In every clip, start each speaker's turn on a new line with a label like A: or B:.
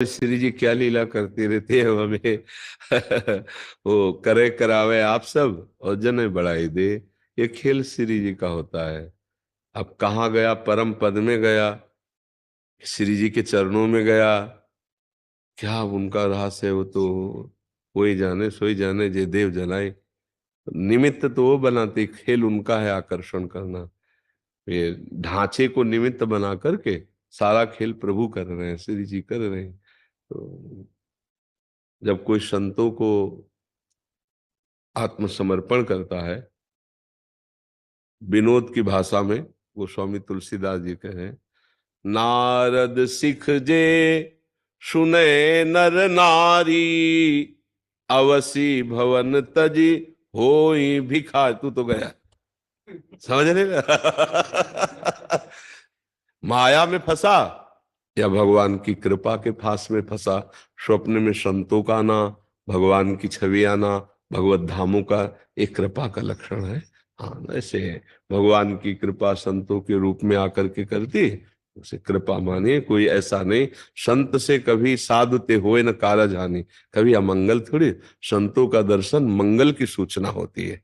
A: श्री जी क्या लीला करती रहती है हमें। वो करे करावे आप सब और जने बढ़ाई दे। ये खेल श्री जी का होता है। अब कहाँ गया, परम पद में गया, श्री जी के चरणों में गया। क्या उनका रहस्य है वो तो कोई जाने सोई जाने, जे देव जनाए। निमित्त तो वो बनाते, खेल उनका है आकर्षण करना। ये ढांचे को निमित्त बना करके सारा खेल प्रभु कर रहे हैं, श्री जी कर रहे हैं। तो जब कोई संतों को आत्मसमर्पण करता है, विनोद की भाषा में गोस्वामी तुलसीदास जी कहे, नारद सिख जे सुने नर नारी, अवसी भवन तजी होई भिखारी। तू तो गया, समझ रहे। माया में फंसा या भगवान की कृपा के फांस में फंसा। स्वप्न में संतों का आना, भगवान की छवि आना, भगवत धामों का एक कृपा का लक्षण है। हाँ, ऐसे है। भगवान की कृपा संतों के रूप में आकर के करती, उसे कृपा मानिए। कोई ऐसा नहीं, संत से कभी साधुते होए न कारज हानि। कभी अमंगल थोड़ी, संतों का दर्शन मंगल की सूचना होती है।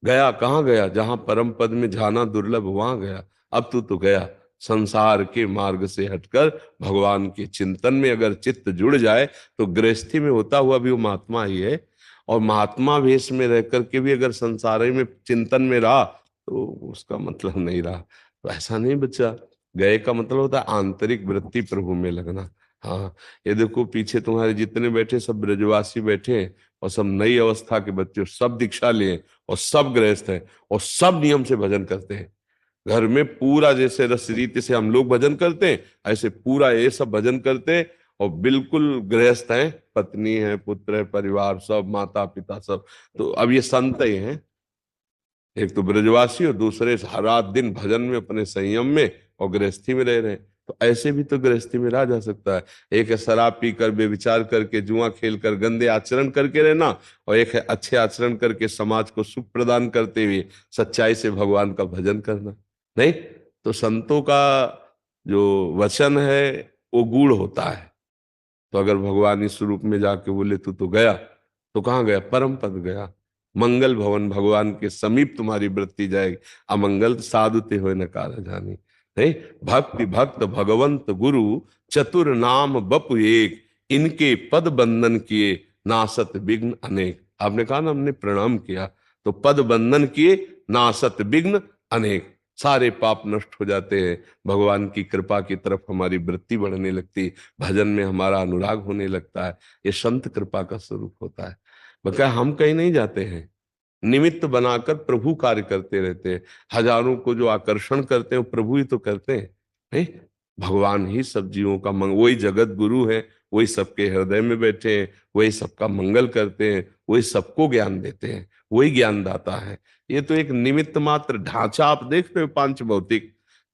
A: गया कहाँ गया, जहां परम पद में जाना दुर्लभ वहां गया। अब तू तो गया संसार के मार्ग से हटकर भगवान के चिंतन में अगर चित्त जुड़ जाए तो गृहस्थी में होता हुआ भी वो महात्मा ही है। और महात्मा वेश में रह करके भी अगर संसार में चिंतन में रहा तो उसका मतलब नहीं रहा। तो ऐसा नहीं बच्चा, गए का मतलब होता है आंतरिक वृत्ति प्रभु में लगना। हाँ, ये देखो पीछे तुम्हारे जितने बैठे सब ब्रजवासी बैठे हैं, और सब नई अवस्था के बच्चे, सब दीक्षा लिए और सब गृहस्थ हैं और सब नियम से भजन करते हैं। घर में पूरा जैसे रस रीति से हम लोग भजन करते हैं, ऐसे पूरा ये सब भजन करते हैं। और बिल्कुल गृहस्थ हैं, पत्नी है, पुत्र है, परिवार सब, माता पिता सब। तो अब ये संत ही हैं, एक तो ब्रजवासी और दूसरे रात दिन भजन में अपने संयम में और गृहस्थी में रह रहे हैं। तो ऐसे भी तो गृहस्थी में रहा जा सकता है। एक है शराब पीकर बेविचार करके जुआ खेल कर गंदे आचरण करके रहना, और एक है अच्छे आचरण करके समाज को सुख प्रदान करते हुए सच्चाई से भगवान का भजन करना। नहीं, तो संतों का जो वचन है वो गूढ़ होता है। तो अगर भगवान इस रूप में जाके बोले तू तो गया, तो कहाँ गया, परम पद गया। मंगल भवन, भगवान के समीप तुम्हारी वृत्ति जाएगी। अमंगल साधुते हुए न कार जानी। नहीं, भक्ति भक्त भगवंत गुरु चतुर नाम बपु एक, इनके पद बंधन किए नासत विघ्न अनेक। आपने कहा ना, हमने प्रणाम किया तो पद बंधन किए नासत विघ्न अनेक। सारे पाप नष्ट हो जाते हैं, भगवान की कृपा की तरफ हमारी वृत्ति बढ़ने लगती, भजन में हमारा अनुराग होने लगता है। ये संत कृपा का स्वरूप होता है। बल्कि हम कहीं नहीं जाते हैं, निमित्त बनाकर प्रभु कार्य करते रहते हैं। हजारों को जो आकर्षण करते हैं वो प्रभु ही तो करते हैं। नहीं, भगवान ही सब जीवों का वही जगत गुरु है, वही सबके हृदय में बैठे हैं, वही सबका मंगल करते हैं, वही सबको ज्ञान देते हैं, वही ज्ञान दाता है। ये तो एक निमित्त मात्र ढांचा आप देख रहे हो,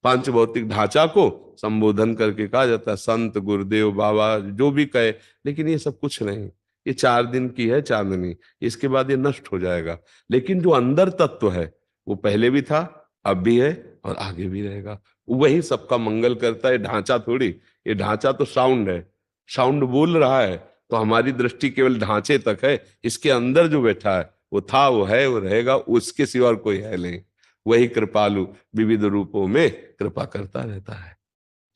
A: पांच भौतिक ढांचा को संबोधन करके कहा जाता है संत गुरुदेव बाबा जो भी कहे। लेकिन ये सब कुछ नहीं, ये 4 दिन की है चांदनी, इसके बाद ये नष्ट हो जाएगा। लेकिन जो अंदर तत्व है वो पहले भी था, अब भी है और आगे भी रहेगा। वही सबका मंगल करता है, ढांचा थोड़ी। ये ढांचा तो साउंड है, साउंड बोल रहा है, तो हमारी दृष्टि केवल ढांचे तक है। इसके अंदर जो बैठा है वो था, वो है, वो रहेगा, उसके सिवा और कोई है नहीं। वही कृपालु विविध रूपों में कृपा करता रहता है।